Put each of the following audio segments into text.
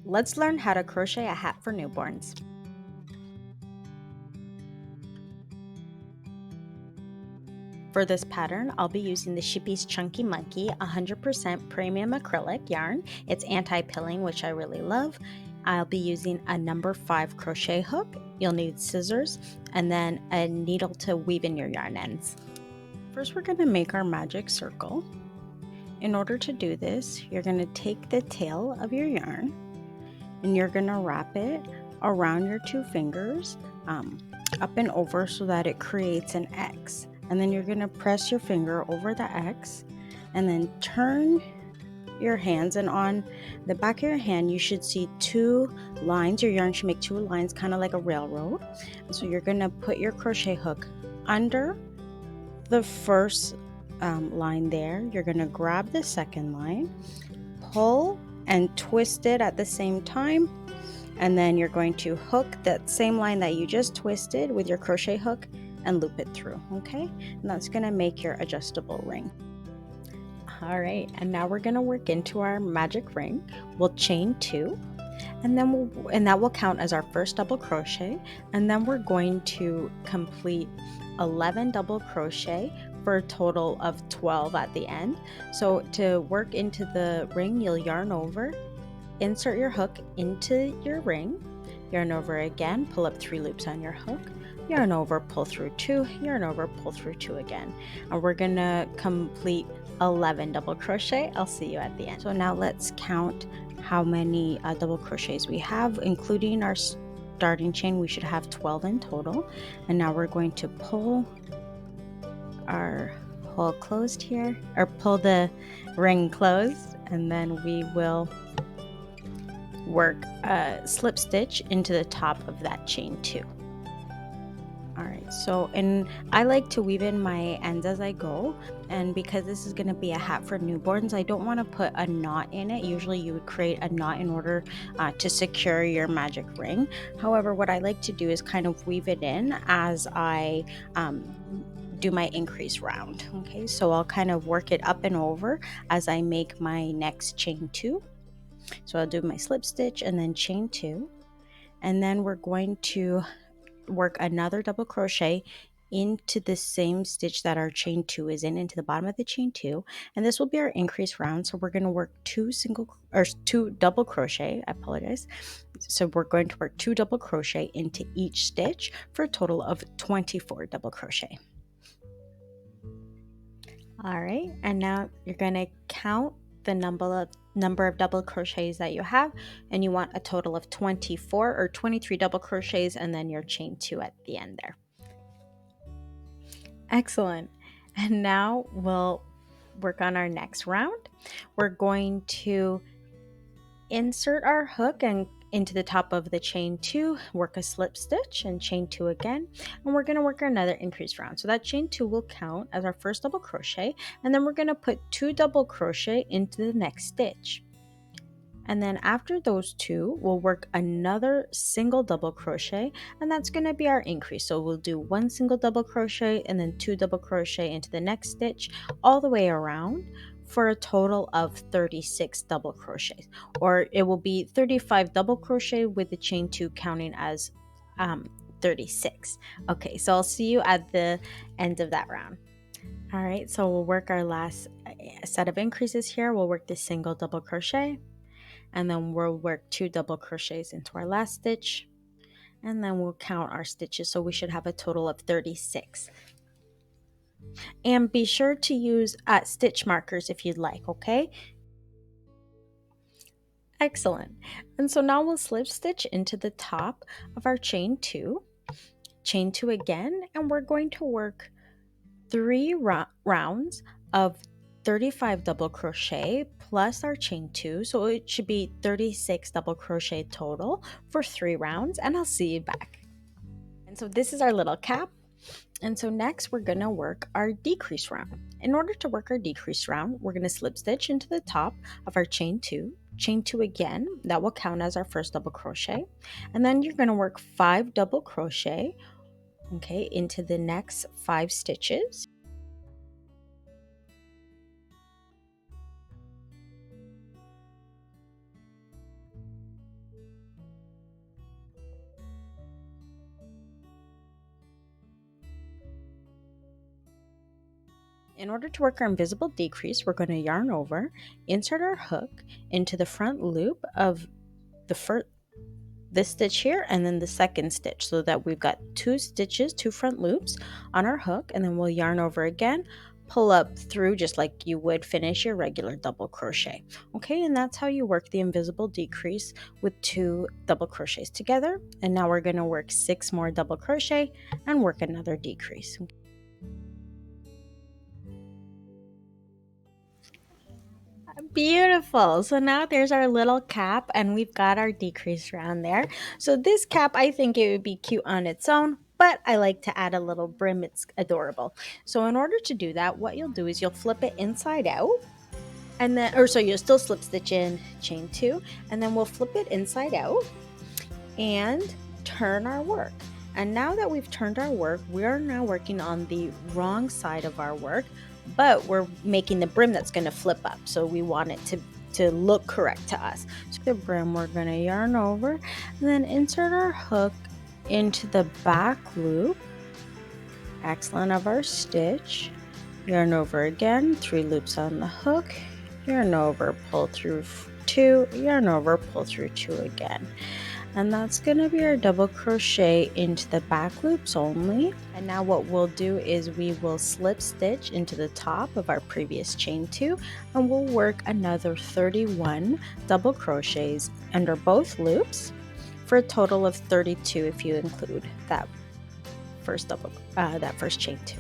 Let's learn how to crochet a hat for newborns. For this pattern, I'll be using the Scheepjs Chunky Monkey 100% Premium Acrylic yarn. It's anti-pilling, which I really love. I'll be using a number 5 crochet hook. You'll need scissors and then a needle to weave in your yarn ends. First, we're going to make our magic circle. In order to do this, you're going to take the tail of your yarn and you're going to wrap it around your 2 fingers up and over so that it creates an X. And then you're going to press your finger over the X and then turn your hands, and on the back of your hand you should see 2 lines. Your yarn should make 2 lines, kind of like a railroad. And so you're going to put your crochet hook under the first line there. You're going to grab the second line, pull and twist it at the same time, and then you're going to hook that same line that you just twisted with your crochet hook and loop it through. Okay, and that's going to make your adjustable ring. All right, and now we're going to work into our magic ring. We'll chain 2, and then that will count as our first double crochet, and then we're going to complete 11 double crochet for a total of 12 at the end. So to work into the ring, you'll yarn over, insert your hook into your ring, yarn over again, pull up 3 loops on your hook, yarn over, pull through 2, yarn over, pull through 2 again, and we're gonna complete 11 double crochet. I'll see you at the end. So now let's count how many double crochets we have, including our starting chain. We should have 12 in total. And now we're going to pull our hole closed here, or pull the ring closed, and then we will work a slip stitch into the top of that chain 2. All right, so, and I like to weave in my ends as I go, and because this is going to be a hat for newborns, I don't want to put a knot in it. Usually you would create a knot in order to secure your magic ring. However, what I like to do is kind of weave it in as I do my increase round. Okay, so I'll kind of work it up and over as I make my next chain 2. So I'll do my slip stitch and then chain 2, and then we're going to work another double crochet into the same stitch that our chain 2 is in, into the bottom of the chain 2, and this will be our increase round. So we're going to work 2 double crochet, I apologize. So we're going to work 2 double crochet into each stitch for a total of 24 double crochet. All right, and now you're going to count the number of double crochets that you have, and you want a total of 24 or 23 double crochets, and then your chain 2 at the end there. Excellent. And now we'll work on our next round. We're going to insert our hook and into the top of the chain 2, work a slip stitch and chain 2 again, and we're going to work another increase round. So that chain 2 will count as our first double crochet, and then we're going to put 2 double crochet into the next stitch. And then after those 2, we'll work another single double crochet, and that's going to be our increase. So we'll do 1 single double crochet and then 2 double crochet into the next stitch all the way around for a total of 36 double crochets, or it will be 35 double crochet with the chain 2 counting as 36. Okay, so I'll see you at the end of that round. All right, so we'll work our last set of increases here. We'll work the single double crochet, and then we'll work 2 double crochets into our last stitch, and then we'll count our stitches. So we should have a total of 36. And be sure to use stitch markers if you'd like, okay? Excellent. And so now we'll slip stitch into the top of our chain 2, chain 2 again, and we're going to work 3 rounds of 35 double crochet plus our chain 2, so it should be 36 double crochet total for 3 rounds, and I'll see you back. And so this is our little cap. And so next we're going to work our decrease round. In order to work our decrease round, we're going to slip stitch into the top of our chain 2, chain 2 again, that will count as our first double crochet, and then you're going to work 5 double crochet, okay, into the next 5 stitches. In order to work our invisible decrease, we're going to yarn over, insert our hook into the front loop of this stitch here and then the second stitch, so that we've got 2 stitches, 2 front loops on our hook, and then we'll yarn over again, pull up through just like you would finish your regular double crochet. Okay, and that's how you work the invisible decrease with 2 double crochets together. And now we're going to work 6 more double crochet and work another decrease. Beautiful. So now there's our little cap and we've got our decrease round there. So this cap, I think it would be cute on its own, but I like to add a little brim. It's adorable. So in order to do that, what you'll do is you'll flip it inside out, and then, or so you'll still slip stitch in, chain 2, and then we'll flip it inside out and turn our work. And now that we've turned our work, we're now working on the wrong side of our work, but we're making the brim that's going to flip up. So we want it to look correct to us. So the brim, we're going to yarn over and then insert our hook into the back loop, excellent, of our stitch. Yarn over again, 3 loops on the hook, yarn over, pull through 2, yarn over, pull through 2 again. And that's going to be our double crochet into the back loops only. And now what we'll do is we will slip stitch into the top of our previous chain 2, and we'll work another 31 double crochets under both loops for a total of 32 if you include that first chain 2.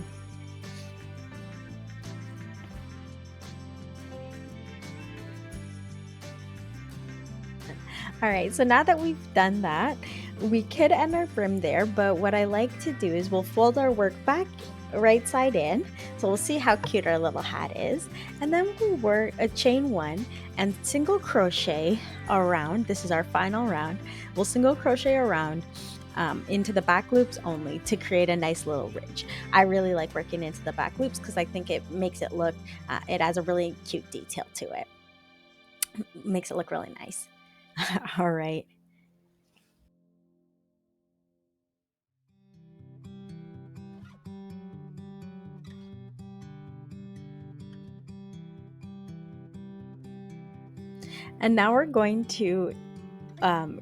All right, so now that we've done that, we could end our brim there, but what I like to do is we'll fold our work back right side in. So we'll see how cute our little hat is. And then we'll work a chain 1 and single crochet around. This is our final round. We'll single crochet around into the back loops only to create a nice little ridge. I really like working into the back loops because I think it makes it look, it has a really cute detail to it. Makes it look really nice. All right. And now we're going to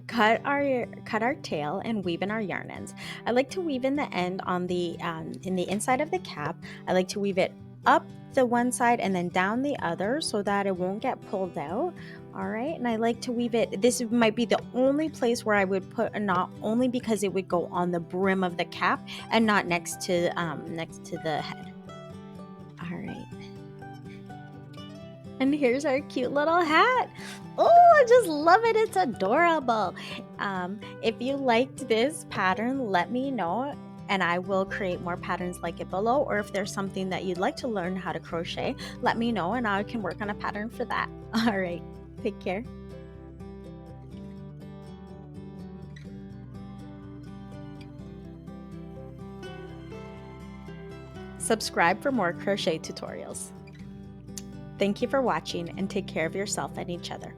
cut our tail and weave in our yarn ends. I like to weave in the end on the in the inside of the cap. I like to weave it up the one side and then down the other so that it won't get pulled out. All right, and I like to weave it. This might be the only place where I would put a knot, only because it would go on the brim of the cap and not next to the head. All right. And here's our cute little hat. Oh, I just love it. It's adorable. If you liked this pattern, let me know and I will create more patterns like it below. Or if there's something that you'd like to learn how to crochet, let me know and I can work on a pattern for that. All right, take care. Subscribe for more crochet tutorials. Thank you for watching and take care of yourself and each other.